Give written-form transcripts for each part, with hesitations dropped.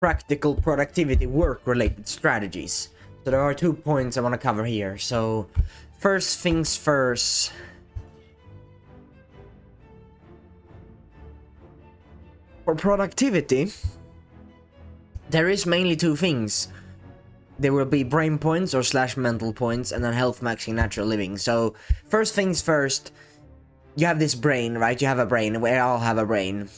practical productivity work-related strategies. So there are 2 points I want to cover here. So first things first. For productivity, there is mainly 2 things. There will be brain points or / mental points, and then health maxing natural living. So first things first, you have this brain, right? You have a brain. We all have a brain.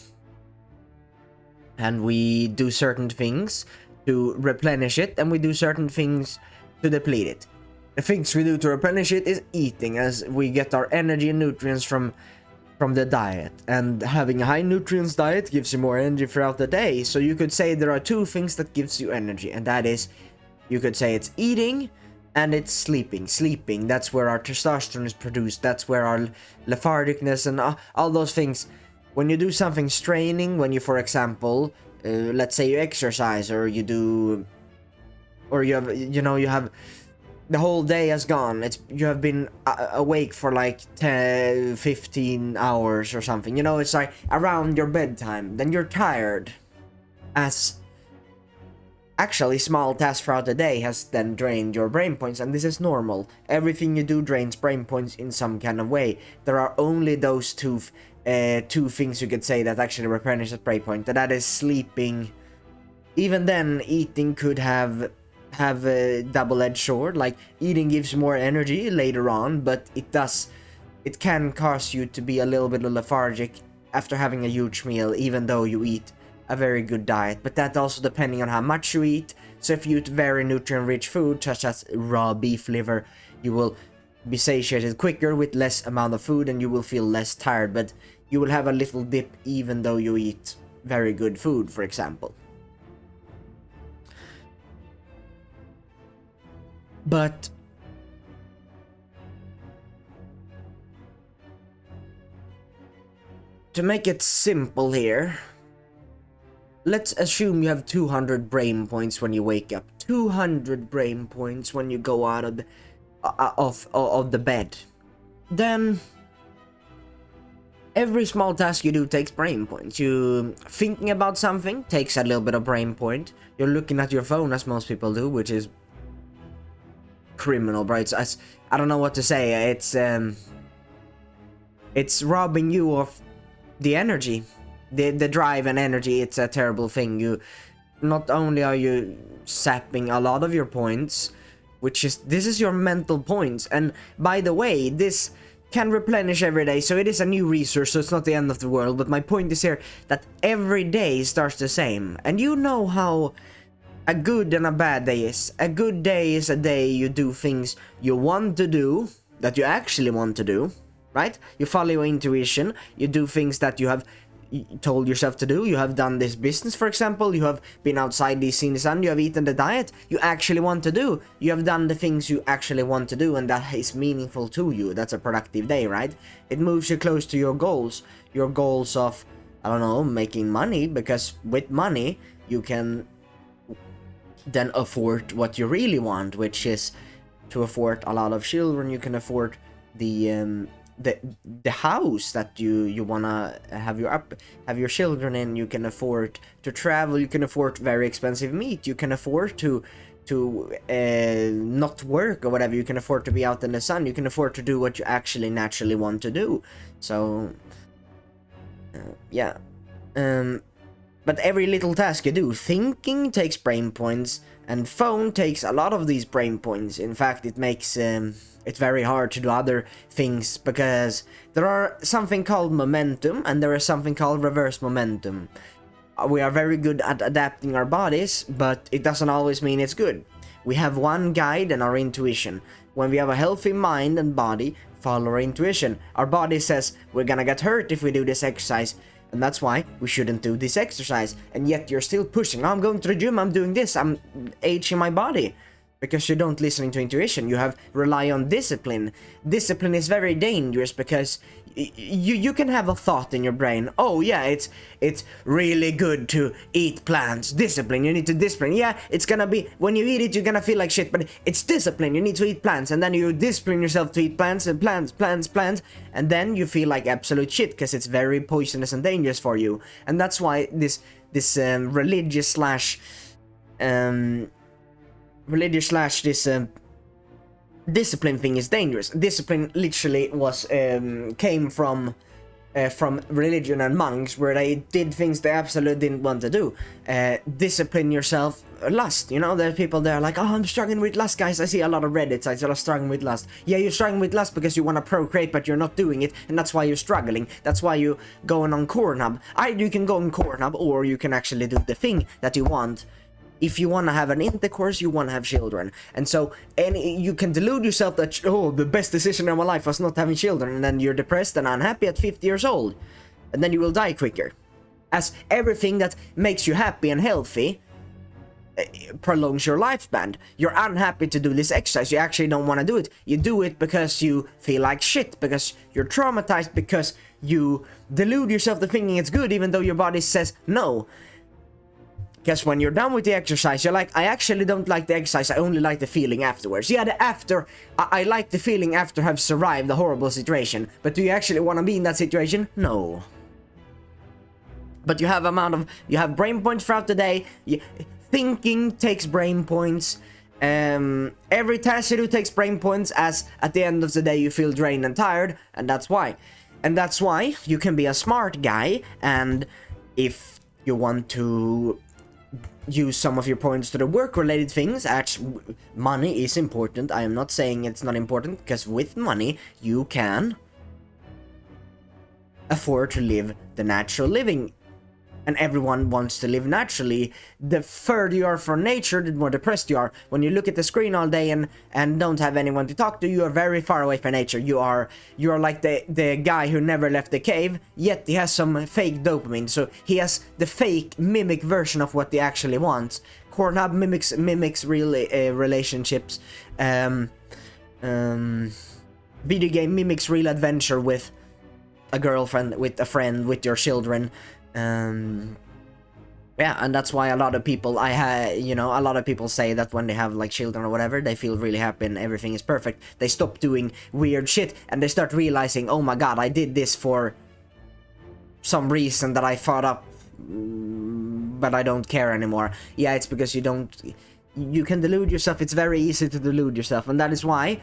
And we do certain things to replenish it, and we do certain things to deplete it. The things we do to replenish it is eating, as we get our energy and nutrients from the diet. And having a high nutrients diet gives you more energy throughout the day. So you could say there are 2 things that gives you energy, and that is, you could say it's eating and it's sleeping. Sleeping, that's where our testosterone is produced. That's where our lethargicness and all those things. When you do something straining, when you, for example, let's say you exercise, or you do, or you have, you have, the whole day has gone. You have been awake for like 10, 15 hours or something. It's like around your bedtime. Then you're tired. As actually small tasks throughout the day has then drained your brain points, and this is normal. Everything you do drains brain points in some kind of way. There are only those two things you could say that actually replenish the brain point, and that is sleeping. Even then, eating could have a double-edged sword. Like, eating gives more energy later on, but it can cause you to be a little bit lethargic after having a huge meal, even though you eat a very good diet. But that also depending on how much you eat. So if you eat very nutrient-rich food, such as raw beef liver, you will be satiated quicker with less amount of food, and you will feel less tired, but you will have a little dip even though you eat very good food, for example. But to make it simple here, let's assume you have 200 brain points when you wake up, 200 brain points when you go out of the bed. Then every small task you do takes brain points. You thinking about something takes a little bit of brain point. You're looking at your phone, as most people do, which is criminal, right? I don't know what to say. It's robbing you of the energy, the drive and energy. It's a terrible thing. You not only are you sapping a lot of your points, this is your mental points, and by the way, this can replenish every day, so it is a new resource, so it's not the end of the world. But my point is here that every day starts the same, and you know how a good and a bad day is. A good day is a day you do things you want to do, that you actually want to do, right? You follow your intuition, you do things that you have told yourself to do. You have done this business, for example. You have been outside, seen the sun. You have eaten the diet you actually want to do. You have done the things you actually want to do, and that is meaningful to you. That's a productive day, right? It moves you close to your goals. Your goals of, I don't know, making money, because with money you can then afford what you really want, which is to afford a lot of children. You can afford the house that you wanna have your children in. You can afford to travel. You can afford very expensive meat. You can afford to not work or whatever. You can afford to be out in the sun. You can afford to do what you actually naturally want to do. So yeah. But every little task you do, thinking takes brain points, and phone takes a lot of these brain points. In fact, it makes it's very hard to do other things, because there are something called momentum and there is something called reverse momentum. We are very good at adapting our bodies, but it doesn't always mean it's good. We have one guide, and our intuition. When we have a healthy mind and body, follow our intuition. Our body says we're gonna get hurt if we do this exercise, and that's why we shouldn't do this exercise. And yet you're still pushing. I'm going to the gym, I'm doing this, I'm aging my body. because you don't listen to intuition. You have rely on discipline. Discipline is very dangerous because you can have a thought in your brain. Oh yeah, it's really good to eat plants. Discipline. You need to discipline. Yeah, it's gonna be, when you eat it, you're gonna feel like shit. But it's discipline. You need to eat plants, and then you discipline yourself to eat plants and plants, and then you feel like absolute shit because it's very poisonous and dangerous for you. And that's why this religious slash this discipline thing is dangerous. Discipline literally was came from religion and monks, where they did things they absolutely didn't want to do. Discipline yourself. Lust, you know, there are people there like, oh, I'm struggling with lust, guys. I see a lot of Reddit sites that are struggling with lust. Yeah, you're struggling with lust because you want to procreate, but you're not doing it, and that's why you're struggling. That's why you going on Pornhub. You can go on Pornhub, or you can actually do the thing that you want. If you want to have an intercourse, you want to have children. And so you can delude yourself that, oh, the best decision of my life was not having children, and then you're depressed and unhappy at 50 years old. And then you will die quicker. As everything that makes you happy and healthy prolongs your lifespan. You're unhappy to do this exercise. You actually don't want to do it. You do it because you feel like shit, because you're traumatized, because you delude yourself to thinking it's good even though your body says no. Because when you're done with the exercise, you're like, I actually don't like the exercise, I only like the feeling afterwards. Yeah, I like the feeling after I've survived the horrible situation. But do you actually want to be in that situation? No. But you have brain points throughout the day. Thinking takes brain points. Every task you do takes brain points, as at the end of the day you feel drained and tired, and that's why. And that's why you can be a smart guy, and if you want to use some of your points to the work-related things, money is important. I am not saying it's not important, because with money you can afford to live the natural living. And everyone wants to live naturally. The further you are from nature, the more depressed you are. When you look at the screen all day and don't have anyone to talk to, you are very far away from nature. You are like the guy who never left the cave, yet he has some fake dopamine. So he has the fake mimic version of what he actually wants. Pornhub mimics real relationships. Video game mimics real adventure with a girlfriend, with a friend, with your children. Yeah, and that's why a lot of people, a lot of people say that when they have like children or whatever, they feel really happy and everything is perfect. They stop doing weird shit and they start realizing, oh my god, I did this for some reason that I thought up, but I don't care anymore. Yeah, it's because you can delude yourself. It's very easy to delude yourself, and that is why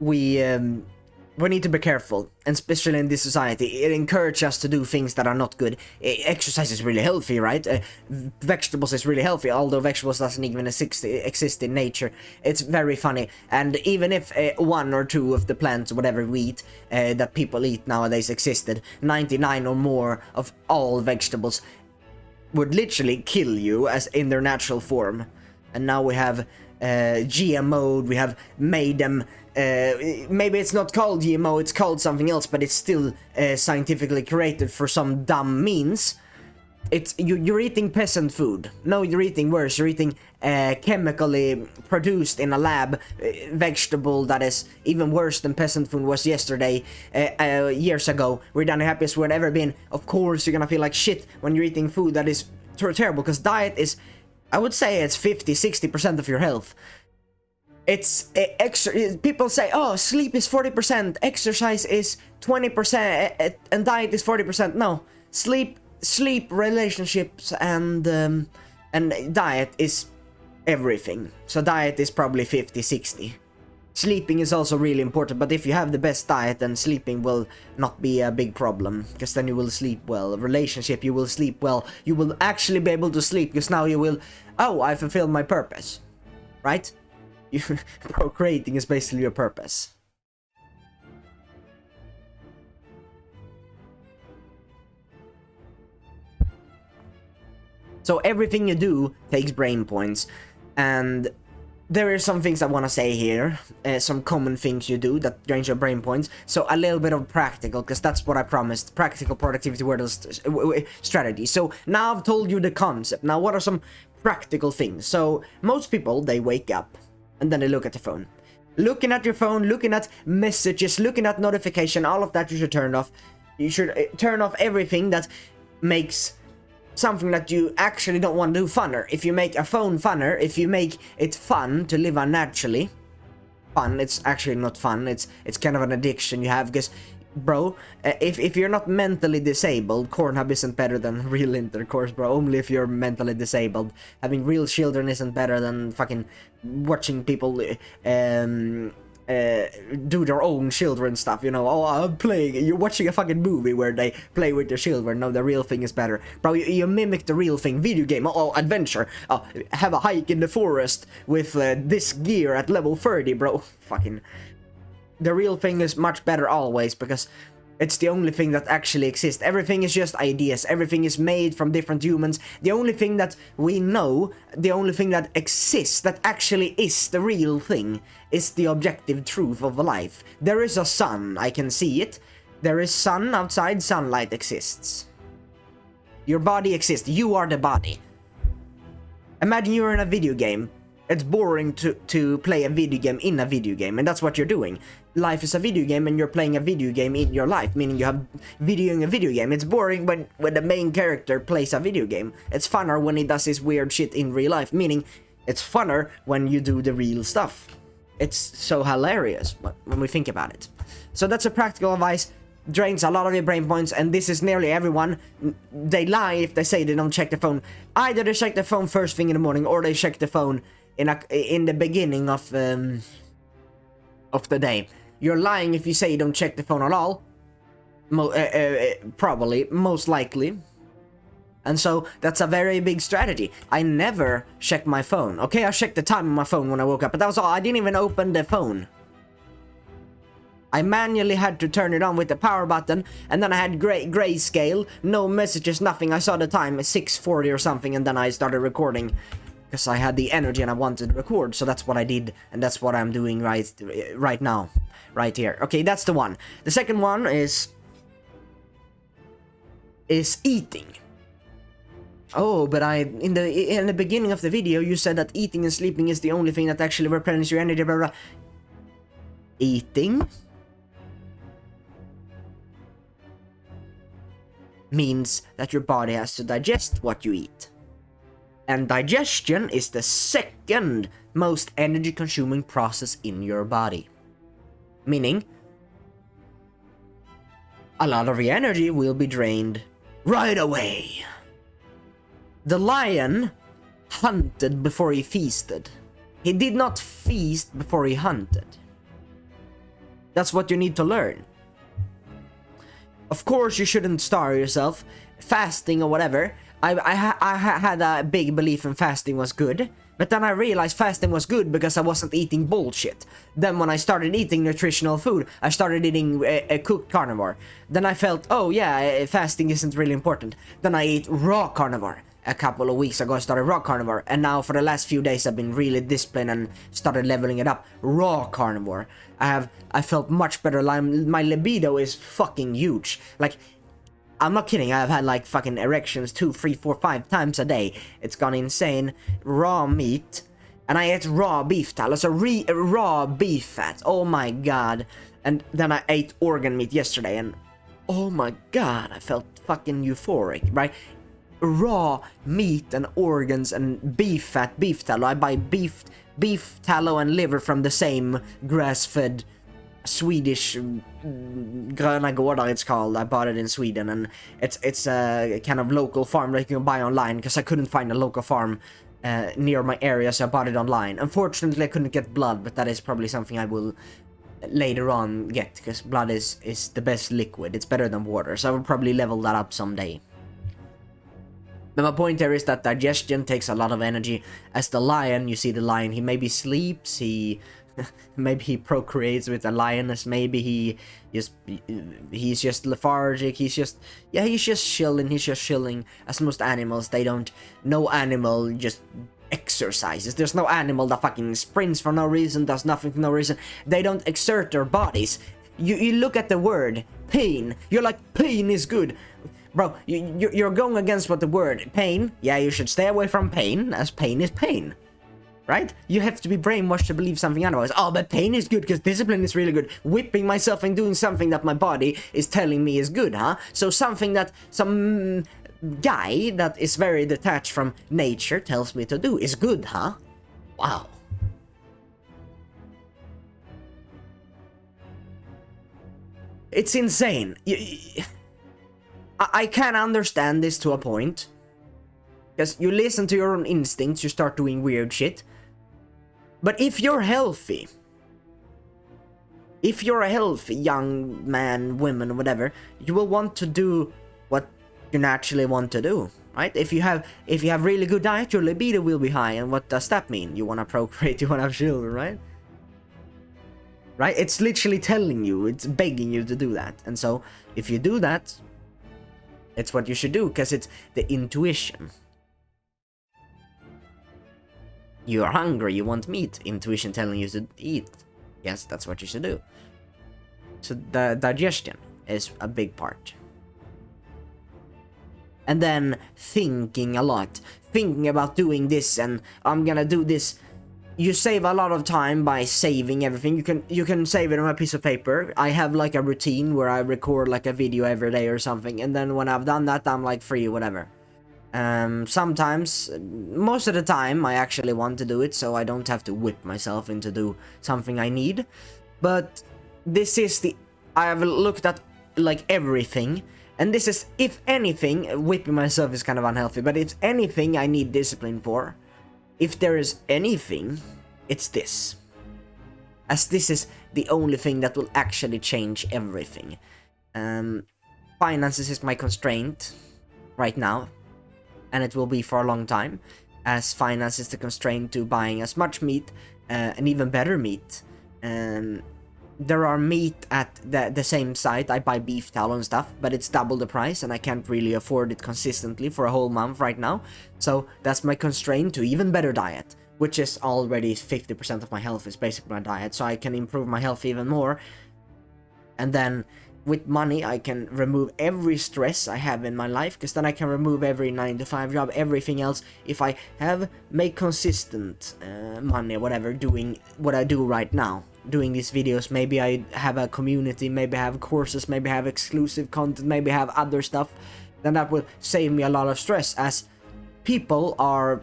we need to be careful, and especially in this society. It encourages us to do things that are not good. Exercise is really healthy, right? Vegetables is really healthy, although vegetables doesn't even exist in nature. It's very funny. And even if one or two of the plants, whatever we eat, that people eat nowadays existed, 99 or more of all vegetables would literally kill you as in their natural form. And now we have GMO, we have made them. Maybe it's not called GMO, it's called something else, but it's still scientifically created for some dumb means. You're eating peasant food. No, you're eating worse. You're eating chemically produced in a lab vegetable that is even worse than peasant food was yesterday, years ago. We're the happiest we've ever been. Of course, you're gonna feel like shit when you're eating food that is terrible, because diet is, I would say it's 50-60% of your health. It's people say, oh, sleep is 40%, exercise is 20%, and diet is 40%. No, sleep, relationships, and diet is everything. So diet is probably 50-60. Sleeping is also really important, but if you have the best diet, then sleeping will not be a big problem, because then you will sleep well. Relationship, you will sleep well. You will actually be able to sleep, because now you will, oh, I fulfilled my purpose, right? Procreating is basically your purpose. So everything you do takes brain points, and there are some things I want to say here, some common things you do that drains your brain points. So a little bit of practical, because that's what I promised, practical productivity strategy. So now I've told you the concept. Now what are some practical things? So most people, they wake up and then they look at the phone. Looking at your phone, looking at messages, looking at notification, all of that you should turn off. You should turn off everything that makes something that you actually don't want to do funner. If you make a phone funner, if you make it fun to live unnaturally, fun, it's actually not fun, it's kind of an addiction you have, because bro, if you're not mentally disabled, Pornhub isn't better than real intercourse, bro. Only if you're mentally disabled. Having real children isn't better than fucking watching people do their own children stuff, you know. Oh, I'm playing, you're watching a fucking movie where they play with their children. No, the real thing is better, bro. You mimic the real thing. Video game, oh, adventure, oh, have a hike in the forest with this gear at level 30, bro. Fucking, the real thing is much better always, because it's the only thing that actually exists. Everything is just ideas. Everything is made from different humans. The only thing that we know, the only thing that exists, that actually is the real thing, is the objective truth of life. There is a sun, I can see it. There is sun outside, sunlight exists. Your body exists. You are the body. Imagine you're in a video game. It's boring to play a video game in a video game, and that's what you're doing. Life is a video game, and you're playing a video game in your life, meaning you have videoing a video game. It's boring when the main character plays a video game. It's funner when he does his weird shit in real life, meaning it's funner when you do the real stuff. It's so hilarious when we think about it. So that's a practical advice. Drains a lot of your brain points, and this is nearly everyone. They lie if they say they don't check the phone. Either they check the phone first thing in the morning, or they check the phone in the beginning of the day. You're lying if you say you don't check the phone at all. Probably, most likely. And so that's a very big strategy. I never check my phone. Okay, I checked the time on my phone when I woke up, but that was all. I didn't even open the phone. I manually had to turn it on with the power button, and then I had grayscale, no messages, nothing. I saw the time, 6:40 or something, and then I started recording. Because I had the energy and I wanted to record, so that's what I did, and that's what I'm doing right now, right here. Okay, that's the one. The second one is eating. Oh, but in the beginning of the video you said that eating and sleeping is the only thing that actually replenishes your energy, blah, blah. Eating means that your body has to digest what you eat. And digestion is the second most energy consuming process in your body. Meaning, a lot of your energy will be drained right away. The lion hunted before he feasted. He did not feast before he hunted. That's what you need to learn. Of course, you shouldn't starve yourself. Fasting or whatever. I had a big belief in fasting was good, but then I realized fasting was good because I wasn't eating bullshit. Then when I started eating nutritional food, I started eating a cooked carnivore. Then I felt, oh yeah, fasting isn't really important. Then I ate raw carnivore. A couple of weeks ago I started raw carnivore, and now for the last few days I've been really disciplined and started leveling it up. Raw carnivore. I felt much better. My libido is fucking huge. Like, I'm not kidding, I've had like fucking erections 2, 3, 4, 5 times a day. It's gone insane. Raw meat. And I ate raw beef tallow, so raw beef fat. Oh my god. And then I ate organ meat yesterday, and oh my god, I felt fucking euphoric, right? Raw meat and organs and beef fat, beef tallow. I buy beef tallow and liver from the same grass-fed Swedish Gröna Gårdar, it's called. I bought it in Sweden, and it's a kind of local farm that you can buy online, because I couldn't find a local farm near my area, so I bought it online. Unfortunately, I couldn't get blood, but that is probably something I will later on get, because blood is the best liquid. It's better than water, so I will probably level that up someday. But my point here is that digestion takes a lot of energy. As the lion, you see the lion, he maybe sleeps, maybe he procreates with a lioness, maybe he's just lethargic, he's just chilling, as most animals, no animal just exercises. There's no animal that fucking sprints for no reason, does nothing for no reason. They don't exert their bodies. You look at the word pain, you're like, pain is good. Bro, you're going against what the word pain, yeah, you should stay away from pain, as pain is pain. Right? You have to be brainwashed to believe something otherwise. Oh, but pain is good because discipline is really good. Whipping myself and doing something that my body is telling me is good, huh? So something that some guy that is very detached from nature tells me to do is good, huh? Wow. It's insane. I can understand this to a point. Because you listen to your own instincts, you start doing weird shit. But if you're healthy, if you're a healthy young man, woman, whatever, you will want to do what you naturally want to do, right? If you have really good diet, your libido will be high. And what does that mean? You want to procreate, you want to have children, right? Right? It's literally telling you, it's begging you to do that. And so, if you do that, it's what you should do, because it's the intuition. You are hungry, you want meat. Intuition telling you to eat. Yes, that's what you should do. So the digestion is a big part. And then thinking a lot. Thinking about doing this and I'm gonna do this. You save a lot of time by saving everything. You can save it on a piece of paper. I have like a routine where I record like a video every day or something. And then when I've done that, I'm like free, whatever. Sometimes, most of the time, I actually want to do it, so I don't have to whip myself into do something I need. But this is I have looked at like everything, and this is, if anything, whipping myself is kind of unhealthy, but if anything I need discipline for, if there is anything, it's this. As this is the only thing that will actually change everything. Finances is my constraint right now. And it will be for a long time, as finance is the constraint to buying as much meat, and even better meat. There are meat at the same site. I buy beef tallow and stuff, but it's double the price, and I can't really afford it consistently for a whole month right now. So that's my constraint to even better diet, which is already 50% of my health is basically my diet, so I can improve my health even more. And then with money, I can remove every stress I have in my life, because then I can remove every 9-to-5 job, everything else. If I make consistent money, whatever, doing what I do right now, doing these videos, maybe I have a community, maybe I have courses, maybe I have exclusive content, maybe I have other stuff, then that will save me a lot of stress, as people are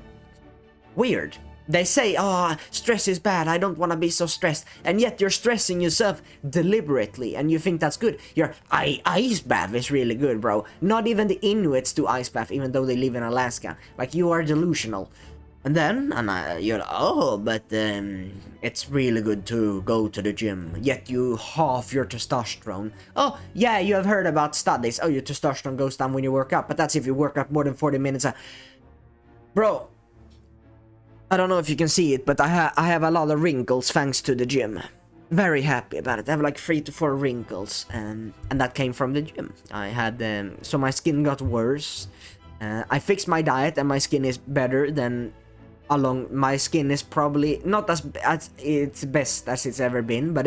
weird. They say, oh, stress is bad, I don't want to be so stressed. And yet you're stressing yourself deliberately, and you think that's good. Your ice bath is really good, bro. Not even the Inuits do ice bath, even though they live in Alaska. Like, you are delusional. And then, you're like, oh, but it's really good to go to the gym. Yet you halve your testosterone. Oh, yeah, you have heard about studies. Oh, your testosterone goes down when you work out. But that's if you work out more than 40 minutes. Bro, I don't know if you can see it, but I have a lot of wrinkles thanks to the gym. Very happy about it. I have like 3 to 4 wrinkles, and that came from the gym. I had so my skin got worse. I fixed my diet, and my skin is better than my skin is probably not as its best as it's ever been, but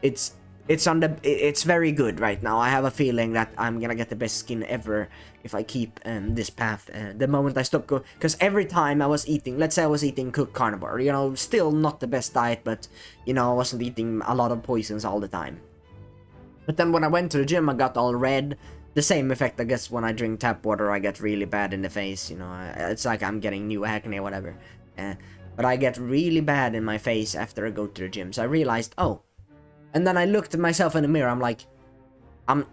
it's very good right now. I have a feeling that I'm gonna get the best skin ever if I keep this path. The moment I stop because every time I was eating, let's say I was eating cooked carnivore, you know, still not the best diet, but you know, I wasn't eating a lot of poisons all the time. But then when I went to the gym, I got all red. The same effect, I guess, when I drink tap water, I get really bad in the face, you know, it's like I'm getting new acne or whatever. But I get really bad in my face after I go to the gym, so I realized, oh. And then I looked at myself in the mirror, I'm like, and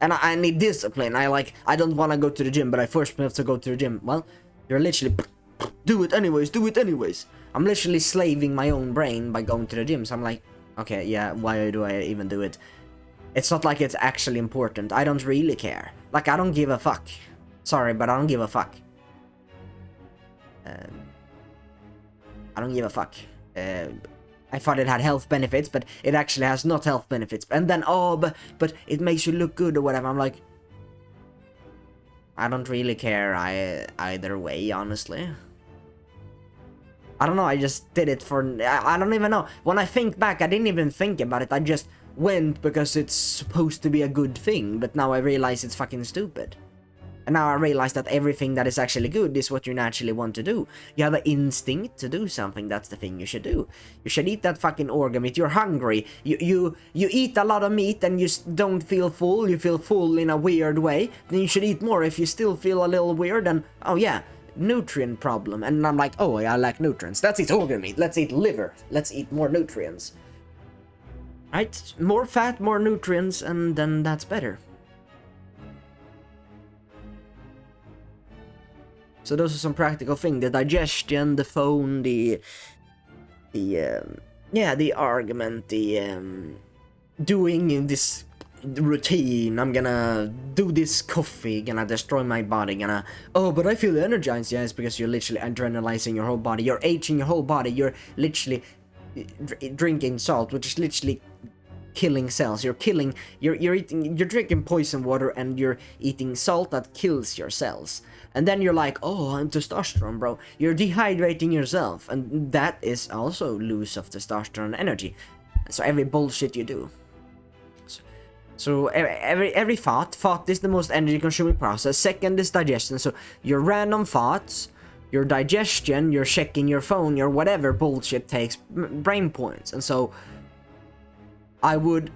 I need discipline. I don't want to go to the gym, but I force myself to go to the gym. Well, you're literally, do it anyways. I'm literally slaving my own brain by going to the gym, so I'm like, okay, yeah, why do I even do it? It's not like it's actually important. I don't really care. Like, I don't give a fuck. Sorry, but I don't give a fuck. I don't give a fuck. I thought it had health benefits, but it actually has not health benefits. And then, oh, but it makes you look good or whatever. I'm like, I don't really care either way, honestly. I don't know, I just did it for... I don't even know. When I think back, I didn't even think about it. I just went because it's supposed to be a good thing, but now I realize it's fucking stupid. And now I realize that everything that is actually good is what you naturally want to do. You have an instinct to do something, that's the thing you should do. You should eat that fucking organ meat. You're hungry. You eat a lot of meat and you don't feel full. You feel full in a weird way. Then you should eat more. If you still feel a little weird, and oh yeah, nutrient problem. And I'm like, oh, I lack nutrients. Let's eat organ meat. Let's eat liver. Let's eat more nutrients. Right? More fat, more nutrients, and then that's better. So those are some practical things: the digestion, the phone, the argument, doing this routine. I'm gonna do this coffee, gonna destroy my body, gonna, oh, but I feel energized. Yeah, it's because you're literally adrenalizing your whole body. You're aging your whole body. You're literally drinking salt, which is literally killing cells. You're drinking poison water and you're eating salt that kills your cells. And then you're like, oh, I'm testosterone, bro. You're dehydrating yourself, and that is also loss of testosterone energy. So every bullshit you do. So every thought is the most energy consuming process. Second is digestion. So your random thoughts, your digestion, your checking your phone, your whatever bullshit takes brain points. And so I would,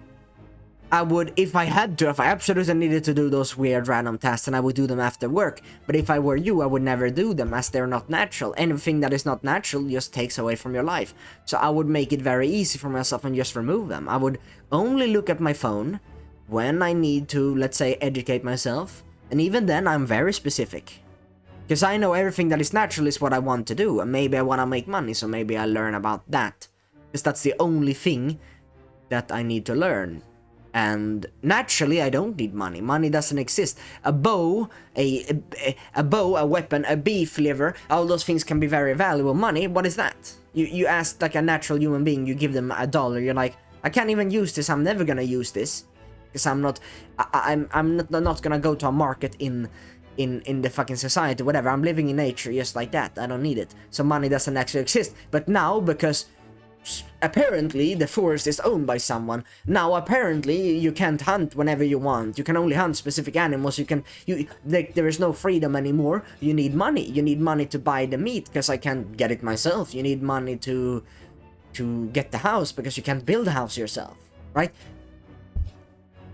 if I absolutely needed to do those weird random tasks, and I would do them after work. But if I were you, I would never do them, as they're not natural. Anything that is not natural just takes away from your life. So I would make it very easy for myself and just remove them. I would only look at my phone when I need to, let's say, educate myself. And even then, I'm very specific. Because I know everything that is natural is what I want to do. And maybe I want to make money, so maybe I learn about that. Because that's the only thing that I need to learn. And naturally, I don't need money. Money doesn't exist. A bow, a weapon, a beef liver, all those things can be very valuable. Money, what is that? You ask like a natural human being, you give them $1. You're like, I can't even use this. I'm never gonna use this, because I'm not gonna go to a market in the fucking society, whatever. I'm living in nature just like that. I don't need it. So money doesn't actually exist. But now, because apparently the forest is owned by someone, now apparently you can't hunt whenever you want. You can only hunt specific animals. There is no freedom anymore. You need money. You need money to buy the meat, because I can't get it myself. You need money to get the house, because you can't build a house yourself, right?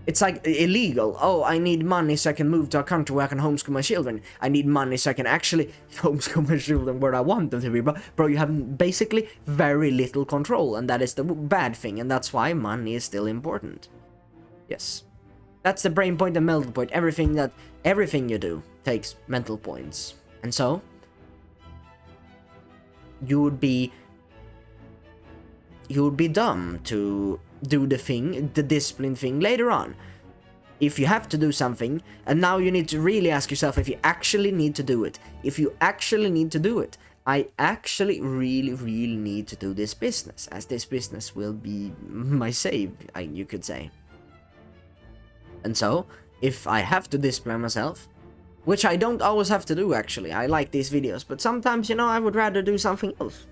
It's like illegal. Oh, I need money so I can move to a country where I can homeschool my children. I need money so I can actually homeschool my children where I want them to be. Bro, you have basically very little control, and that is the bad thing, and that's why money is still important. Yes. That's the brain point and mental point. Everything you do takes mental points. And so, you would be dumb to do the discipline thing later on. If you have to do something, and now you need to really ask yourself if you actually need to do it. If you actually need to do it, I actually really need to do this business, as this business will be my save, you could say. And so, if I have to discipline myself, which I don't always have to do actually, I like these videos, but sometimes, you know, I would rather do something else.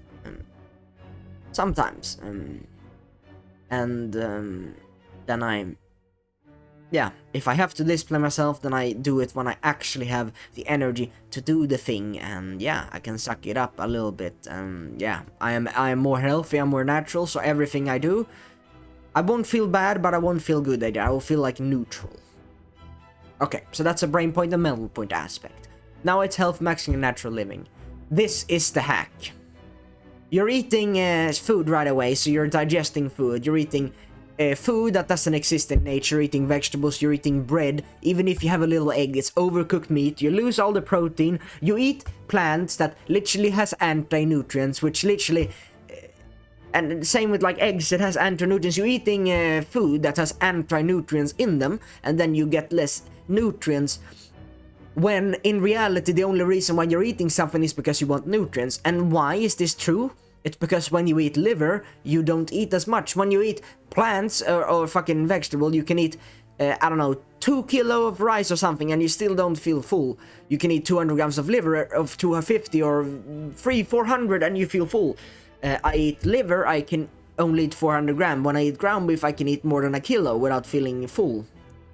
Sometimes. Then if I have to discipline myself, then I do it when I actually have the energy to do the thing, and yeah, I can suck it up a little bit, and yeah, I am more healthy, I'm more natural, so everything I do, I won't feel bad, but I won't feel good either. I will feel like neutral. Okay, so that's a brain point and mental point aspect. Now it's health maxing and natural living. This is the hack. You're eating food right away, so you're digesting food. You're eating food that doesn't exist in nature. You're eating vegetables, you're eating bread. Even if you have a little egg, it's overcooked meat. You lose all the protein. You eat plants that literally has anti-nutrients, which literally... and same with like eggs, it has anti-nutrients. You're eating food that has anti-nutrients in them, and then you get less nutrients. When in reality, the only reason why you're eating something is because you want nutrients. And why is this true? It's because when you eat liver, you don't eat as much. When you eat plants or fucking vegetable, you can eat I don't know, 2 kilo of rice or something, and you still don't feel full. You can eat 200 grams of liver of 250 or 400 and you feel full. I eat liver, I can only eat 400 grams. When I eat ground beef, I can eat more than a kilo without feeling full.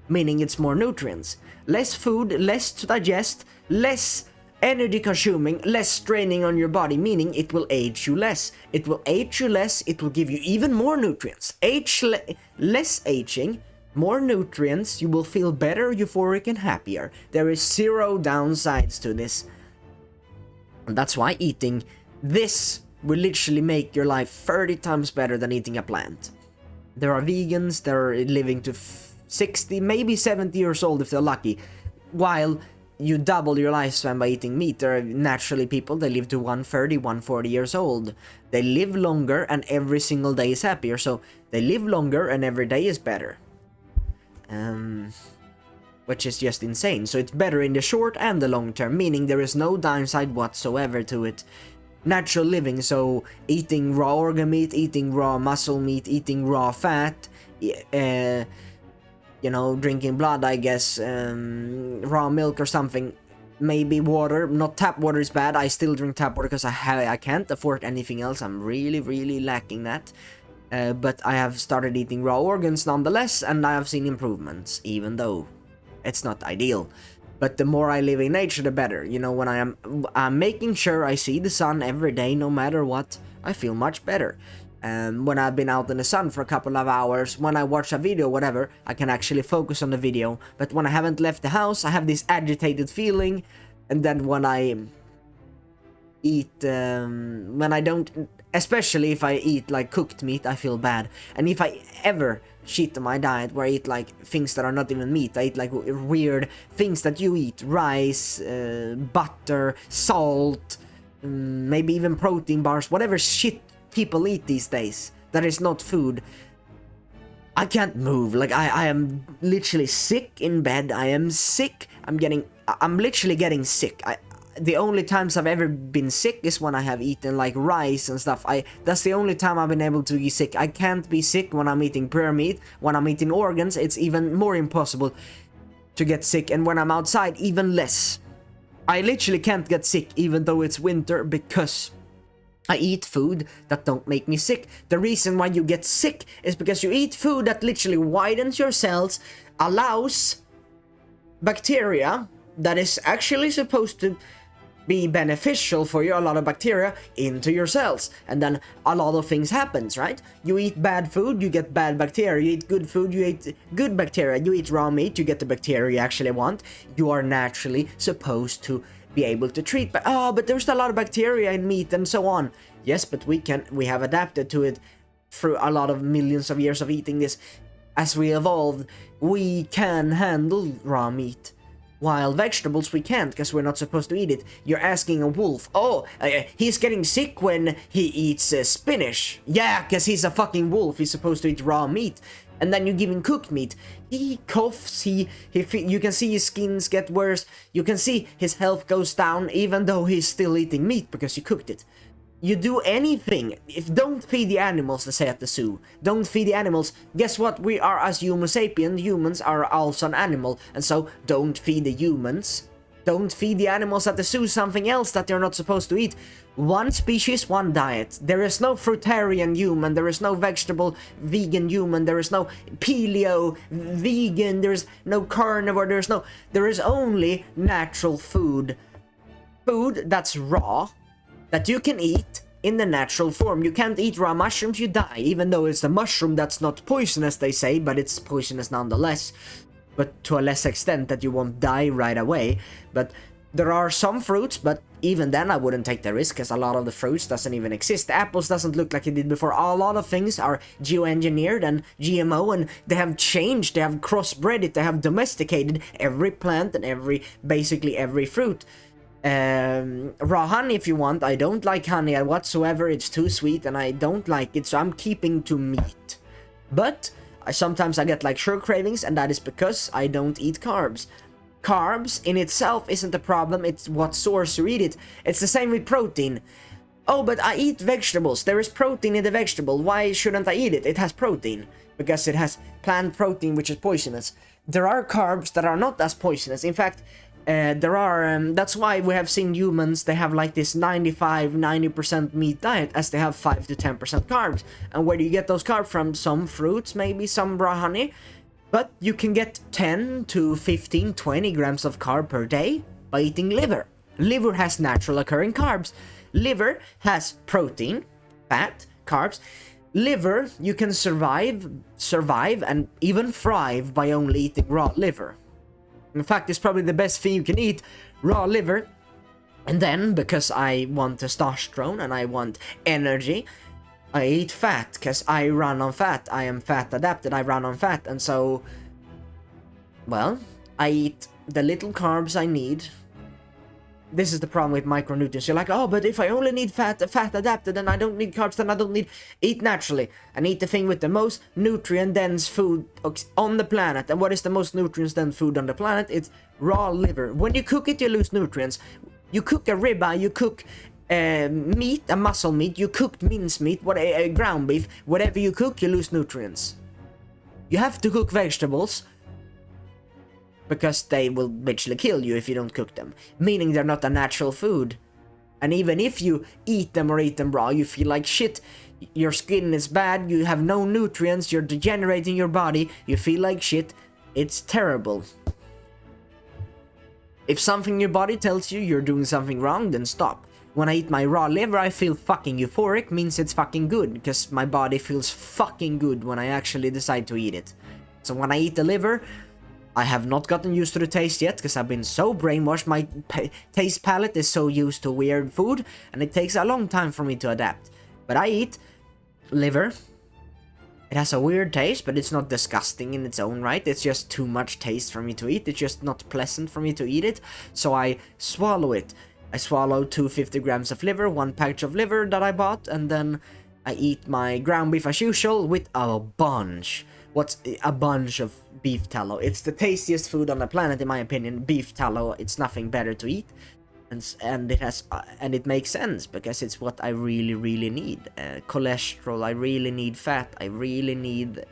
Meaning it's more nutrients. Less food, less to digest, less energy consuming, less straining on your body, meaning it will age you less. It will age you less, it will give you even more nutrients. Less aging, more nutrients, you will feel better, euphoric, and happier. There is zero downsides to this. And that's why eating this will literally make your life 30 times better than eating a plant. There are vegans that are living to 60, maybe 70 years old if they're lucky, while you double your lifespan by eating meat. There are naturally people that live to 130, 140 years old. They live longer and every single day is happier, so they live longer and every day is better. Which is just insane. So it's better in the short and the long term, meaning there is no downside whatsoever to it. Natural living, so eating raw organ meat, eating raw muscle meat, eating raw fat, you know, drinking blood, I guess, raw milk or something, maybe water. Not tap water is bad. I still drink tap water because I can't afford anything else. I'm really lacking that. But I have started eating raw organs nonetheless, and I have seen improvements, even though it's not ideal. But the more I live in nature, the better. You know, when I'm making sure I see the sun every day, no matter what, I feel much better. When I've been out in the sun for a couple of hours, when I watch a video, whatever, I can actually focus on the video. But when I haven't left the house, I have this agitated feeling. And then when I eat, when I don't, especially if I eat like cooked meat, I feel bad. And if I ever cheat on my diet where I eat like things that are not even meat, I eat like weird things that you eat, rice, butter, salt, maybe even protein bars, whatever shit people eat these days that is not food, I can't move. Like I am literally sick in bed. I am sick. I'm literally getting sick. The only times I've ever been sick is when I have eaten like rice and stuff. That's the only time I've been able to be sick. I can't be sick when I'm eating pure meat. When I'm eating organs, it's even more impossible to get sick. And when I'm outside, even less. I literally can't get sick even though it's winter because I eat food that don't make me sick. The reason why you get sick is because you eat food that literally widens your cells, allows bacteria that is actually supposed to be beneficial for you, a lot of bacteria, into your cells. And then a lot of things happens, right? You eat bad food, you get bad bacteria. You eat good food, you eat good bacteria. You eat raw meat, you get the bacteria you actually want. You are naturally supposed to be able to treat, but there's a lot of bacteria in meat and so on. Yes, but we have adapted to it through a lot of millions of years of eating this. As we evolved, we can handle raw meat. While vegetables we can't, because we're not supposed to eat it. You're asking a wolf, he's getting sick when he eats spinach. Yeah, because he's a fucking wolf, he's supposed to eat raw meat. And then you give him cooked meat. He coughs, you can see his skins get worse. You can see his health goes down even though he's still eating meat because you cooked it. You do anything. Don't feed the animals, they say at the zoo. Don't feed the animals. Guess what? We are, as Homo sapien, humans are also an animal. And so, don't feed the humans. Don't feed the animals at the zoo something else that they're not supposed to eat. One species, one diet. There is no fruitarian human. There is no vegetable vegan human. There is no paleo vegan. There is no carnivore. There is only natural food. Food that's raw, that you can eat in the natural form. You can't eat raw mushrooms, you die, even though it's a mushroom that's not poisonous, they say, but it's poisonous nonetheless. But to a less extent that you won't die right away. But there are some fruits, but even then I wouldn't take the risk, because a lot of the fruits doesn't even exist. Apples doesn't look like it did before. A lot of things are geoengineered and GMO, and they have changed, they have crossbred it, they have domesticated every plant and basically every fruit. Raw honey if you want. I don't like honey whatsoever. It's too sweet and I don't like it, so I'm keeping to meat. But sometimes I get like sugar cravings, and that is because I don't eat carbs. Carbs in itself isn't a problem, it's what source you eat it. It's the same with protein. Oh, but I eat vegetables. There is protein in the vegetable. Why shouldn't I eat it? It has protein. Because it has plant protein, which is poisonous. There are carbs that are not as poisonous. In fact, there are... that's why we have seen humans, they have like this 95-90% meat diet, as they have 5 to 10% carbs. And where do you get those carbs from? Some fruits, maybe some raw honey. But you can get 10 to 15, 20 grams of carb per day by eating liver. Liver has natural occurring carbs. Liver has protein, fat, carbs. Liver, you can survive, and even thrive by only eating raw liver. In fact, it's probably the best thing you can eat, raw liver. And then, because I want testosterone and I want energy, I eat fat, because I run on fat. I am fat adapted, I run on fat. And so, well, I eat the little carbs I need. This is the problem with micronutrients. You're like, oh, but if I only need fat adapted, then I don't need carbs, then I don't need... Eat naturally, and eat the thing with the most nutrient-dense food on the planet. And what is the most nutrient-dense food on the planet? It's raw liver. When you cook it, you lose nutrients. You cook a ribeye, you cook meat, a muscle meat, you cooked mince meat, ground beef, whatever you cook, you lose nutrients. You have to cook vegetables, because they will literally kill you if you don't cook them. Meaning they're not a natural food. And even if you eat them or eat them raw, you feel like shit. Your skin is bad, you have no nutrients, you're degenerating your body, you feel like shit. It's terrible. If something in your body tells you you're doing something wrong, then stop. When I eat my raw liver, I feel fucking euphoric, means it's fucking good. Because my body feels fucking good when I actually decide to eat it. So when I eat the liver... I have not gotten used to the taste yet, because I've been so brainwashed. My taste palette is so used to weird food, and it takes a long time for me to adapt. But I eat liver. It has a weird taste, but it's not disgusting in its own right. It's just too much taste for me to eat. It's just not pleasant for me to eat it. So I swallow it. I swallow 250 grams of liver, one package of liver that I bought, and then I eat my ground beef as usual with a bunch. What's a bunch of beef tallow? It's the tastiest food on the planet, in my opinion. Beef tallow, it's nothing better to eat, and it has and it makes sense because it's what I really need. Cholesterol, I really need fat, I really need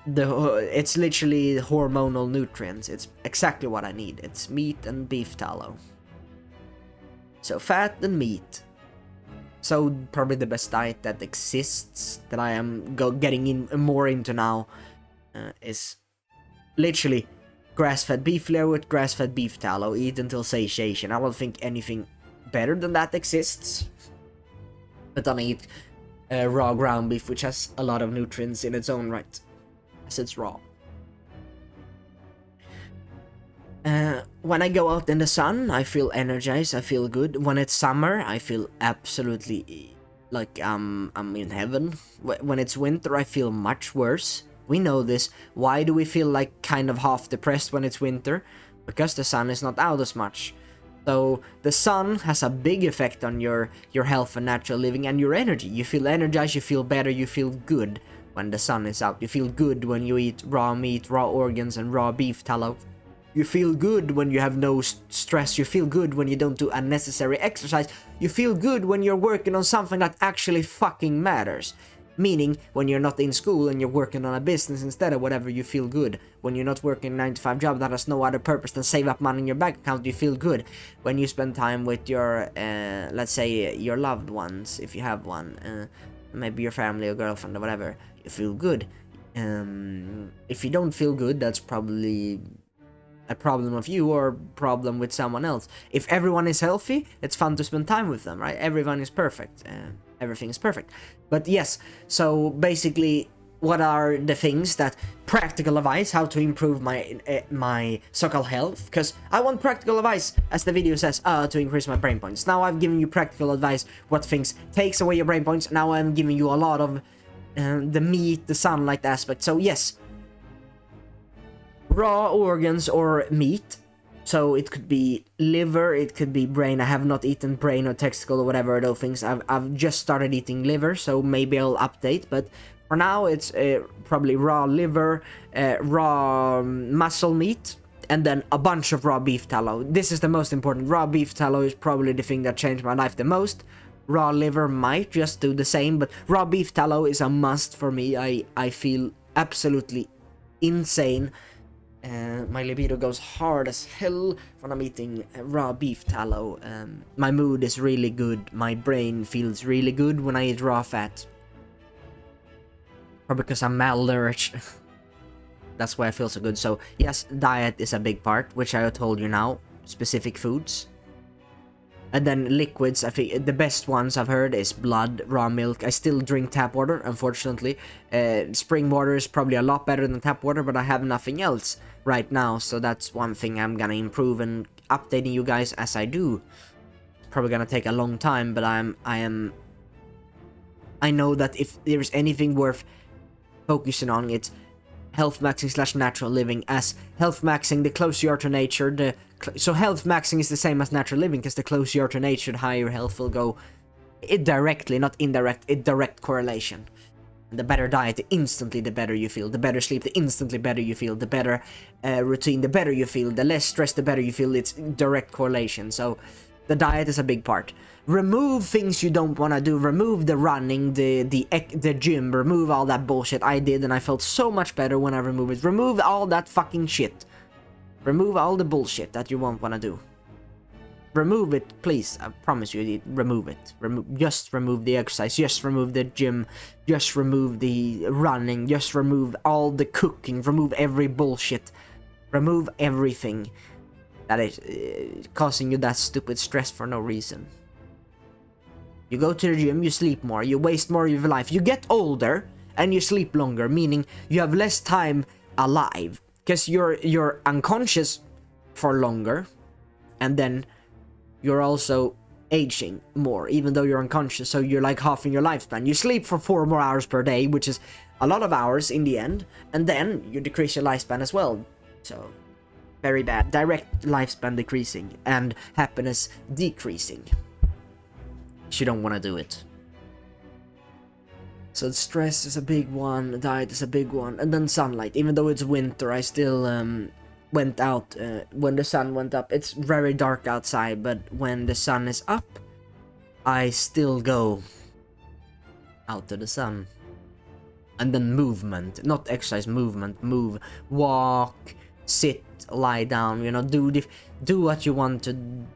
it's literally hormonal nutrients. It's exactly what I need. It's meat and beef tallow. So fat and meat. So probably the best diet that exists, that I am getting more into now, is literally grass-fed beef liver with grass-fed beef tallow. Eat until satiation. I don't think anything better than that exists. But then I eat raw ground beef, which has a lot of nutrients in its own right, as it's raw. When I go out in the sun, I feel energized, I feel good. When it's summer, I feel absolutely like I'm in heaven. When it's winter, I feel much worse. We know this. Why do we feel like kind of half depressed when it's winter? Because the sun is not out as much. So the sun has a big effect on your health and natural living and your energy. You feel energized, you feel better, you feel good when the sun is out. You feel good when you eat raw meat, raw organs, and raw beef tallow. You feel good when you have no stress. You feel good when you don't do unnecessary exercise. You feel good when you're working on something that actually fucking matters. Meaning, when you're not in school and you're working on a business instead of whatever, you feel good. When you're not working a 9-to-5 job that has no other purpose than save up money in your bank account, you feel good. When you spend time with your, let's say, your loved ones, if you have one, maybe your family or girlfriend or whatever, you feel good. If you don't feel good, that's probably a problem of you or problem with someone else. If everyone is healthy, it's fun to spend time with them, right? Everyone is perfect. Everything is perfect. But yes, so basically, what are the things that practical advice how to improve my so-called health? Because I want practical advice, as the video says, to increase my brain points. Now I've given you practical advice what things takes away your brain points. Now I'm giving you a lot of the meat, the sunlight aspect. So yes, raw organs or meat. So it could be liver, it could be brain. I have not eaten brain or testicle or whatever those things. I've just started eating liver, so maybe I'll update. But for now, it's probably raw liver, raw muscle meat, and then a bunch of raw beef tallow. This is the most important. Raw beef tallow is probably the thing that changed my life the most. Raw liver might just do the same, but raw beef tallow is a must for me. I feel absolutely insane. My libido goes hard as hell when I'm eating raw beef tallow. My mood is really good. My brain feels really good when I eat raw fat. Or because I'm malnourished. That's why I feel so good. So yes, diet is a big part, which I told you now. Specific foods. And then liquids, I think the best ones I've heard is blood, raw milk. I still drink tap water, unfortunately. Spring water is probably a lot better than tap water, but I have nothing else right now. So that's one thing I'm gonna improve and updating you guys as I do. It's probably gonna take a long time, but I know that if there's anything worth focusing on, it's health maxing / natural living. As health maxing, the closer you are to nature, so health maxing is the same as natural living, because the closer you are to nature, the higher your health will go. It directly, not indirect, it direct correlation. The better diet, instantly the better you feel. The better sleep, the instantly better you feel. The better routine, the better you feel. The less stress, the better you feel. It's direct correlation. So the diet is a big part. Remove things you don't want to do. Remove the running, the gym. Remove all that bullshit. I did, and I felt so much better when I removed it. Remove all that fucking shit. Remove all the bullshit that you won't want to do. Remove it, please. I promise you, remove it. Just remove the exercise. Just remove the gym. Just remove the running. Just remove all the cooking. Remove every bullshit. Remove everything that is causing you that stupid stress for no reason. You go to the gym, you sleep more, you waste more of your life. You get older and you sleep longer, meaning you have less time alive. Because you're unconscious for longer, and then you're also aging more, even though you're unconscious, so you're like half in your lifespan. You sleep for 4 more hours per day, which is a lot of hours in the end, and then you decrease your lifespan as well. So, very bad. Direct lifespan decreasing, and happiness decreasing. You don't want to do it. So stress is a big one, diet is a big one, and then sunlight. Even though it's winter, I still went out when the sun went up. It's very dark outside, but when the sun is up, I still go out to the sun. And then movement, not exercise, movement, move, walk, sit, lie down, you know, do what you want to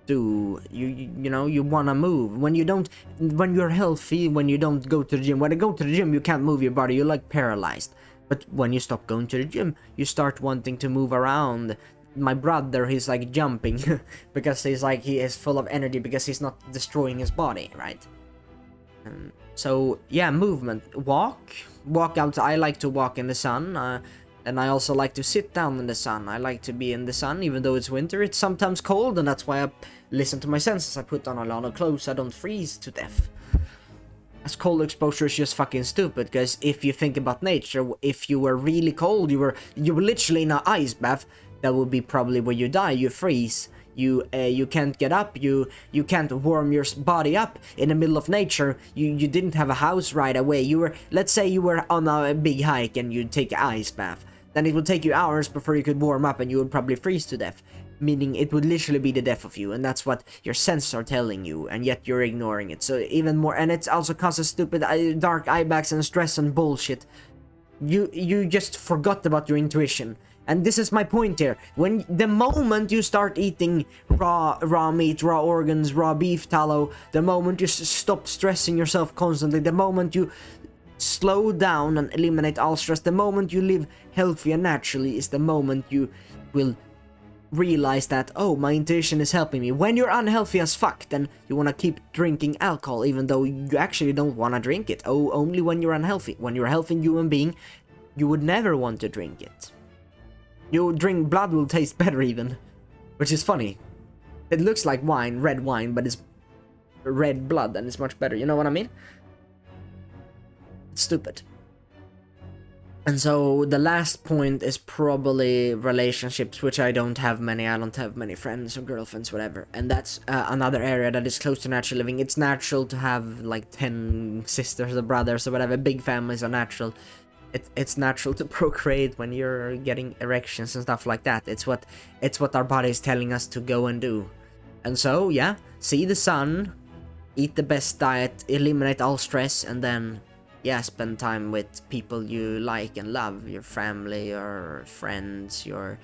do. You know, you want to move. When you're healthy, when you don't go to the gym, when you go to the gym, you can't move your body, you're like paralyzed. But when you stop going to the gym, you start wanting to move around. My brother, he's like jumping because he's like, he is full of energy because he's not destroying his body, right? So yeah, movement, walk outside. I like to walk in the sun, and I also like to sit down in the sun. I like to be in the sun, even though it's winter. It's sometimes cold, and that's why I listen to my senses. I put on a lot of clothes so I don't freeze to death. As cold exposure is just fucking stupid, because if you think about nature, if you were really cold, you were literally in an ice bath, that would be probably where you die. You freeze. You can't get up. You can't warm your body up in the middle of nature. You didn't have a house right away. Let's say you were on a big hike and you'd take an ice bath. Then it would take you hours before you could warm up, and you would probably freeze to death. Meaning it would literally be the death of you, and that's what your senses are telling you, and yet you're ignoring it. So even more, and it also causes stupid dark eye bags and stress and bullshit. You just forgot about your intuition. And this is my point here. The moment you start eating raw meat, raw organs, raw beef tallow, the moment you stop stressing yourself constantly, the moment you slow down and eliminate all stress, the moment you live healthy and naturally, is the moment you will realize that, oh, my intuition is helping me. When you're unhealthy as fuck, then you want to keep drinking alcohol, even though you actually don't want to drink it. Oh, only when you're unhealthy. When you're a healthy human being, you would never want to drink it. You drink blood will taste better even, which is funny. It looks like wine, red wine, but it's red blood and it's much better. You know what I mean? It's stupid. And so the last point is probably relationships, which I don't have many. I don't have many friends or girlfriends, whatever. And that's another area that is close to natural living. It's natural to have like 10 sisters or brothers or whatever. Big families are natural. it's natural to procreate when you're getting erections and stuff like that. It's what our body is telling us to go and do. And so yeah, see the sun, eat the best diet, eliminate all stress, and then yeah, spend time with people you like and love, your family, your friends, your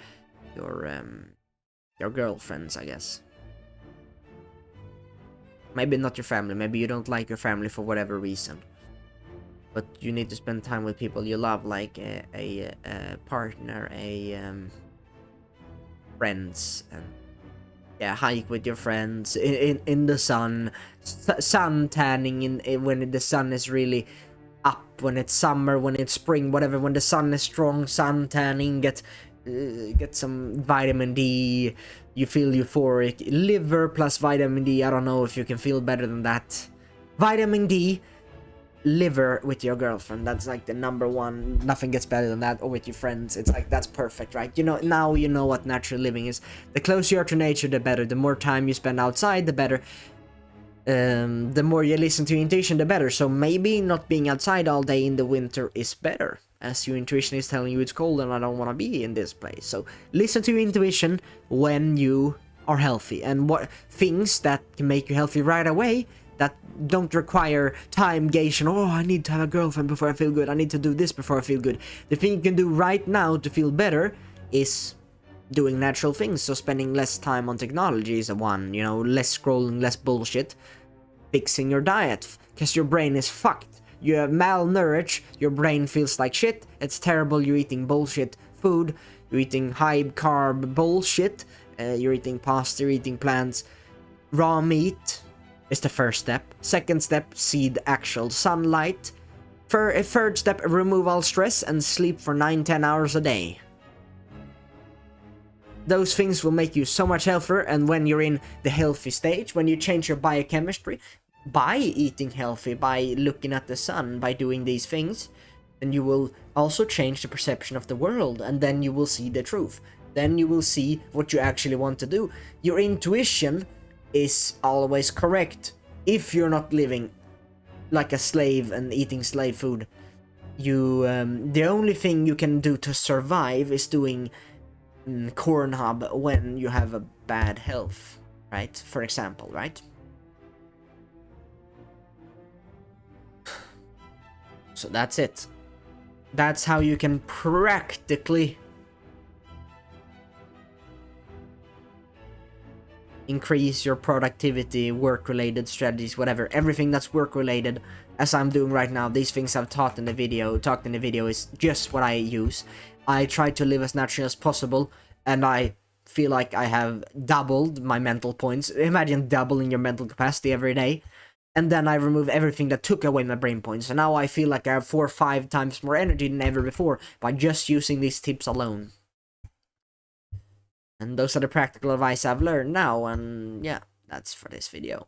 girlfriends, I guess. Maybe not your family, maybe you don't like your family for whatever reason. But you need to spend time with people you love, like a partner, friends, and yeah, hike with your friends in the sun, sun tanning in when the sun is really up, when it's summer, when it's spring, whatever. When the sun is strong, sun tanning, get some vitamin D. You feel euphoric. Liver plus vitamin D. I don't know if you can feel better than that. Vitamin D. Liver with your girlfriend, that's like the number one. Nothing gets better than that. Or with your friends, it's like that's perfect, right? You know, now you know what natural living is. The closer you are to nature, the better. The more time you spend outside, the better. The more you listen to your intuition, the better. So maybe not being outside all day in the winter is better, as your intuition is telling you it's cold and I don't want to be in this place. So listen to your intuition when you are healthy, and what things that can make you healthy right away, that don't require time gauging. Oh, I need to have a girlfriend before I feel good. I need to do this before I feel good. The thing you can do right now to feel better is doing natural things. So spending less time on technology is one, you know, less scrolling, less bullshit. Fixing your diet, because your brain is fucked. You're malnourished, your brain feels like shit, it's terrible, you're eating bullshit food, you're eating high carb bullshit, you're eating pasta, you're eating plants. Raw meat is the first step. Second step, see the actual sunlight. Third step, remove all stress and sleep for 9-10 hours a day. Those things will make you so much healthier, and when you're in the healthy stage, when you change your biochemistry by eating healthy, by looking at the sun, by doing these things, then you will also change the perception of the world, and then you will see the truth. Then you will see what you actually want to do. Your intuition is always correct if you're not living like a slave and eating slave food. You the only thing you can do to survive is doing corn hub when you have a bad health, right? For example, right? So that's it. That's how you can practically increase your productivity, work-related strategies, whatever. Everything that's work-related, as I'm doing right now. These things I've talked in the video is just what I use. I try to live as naturally as possible, and I feel like I have doubled my mental points. Imagine doubling your mental capacity every day. And then I remove everything that took away my brain points. And now I feel like I have 4 or 5 times more energy than ever before by just using these tips alone. And those are the practical advice I've learned now, and yeah, that's for this video.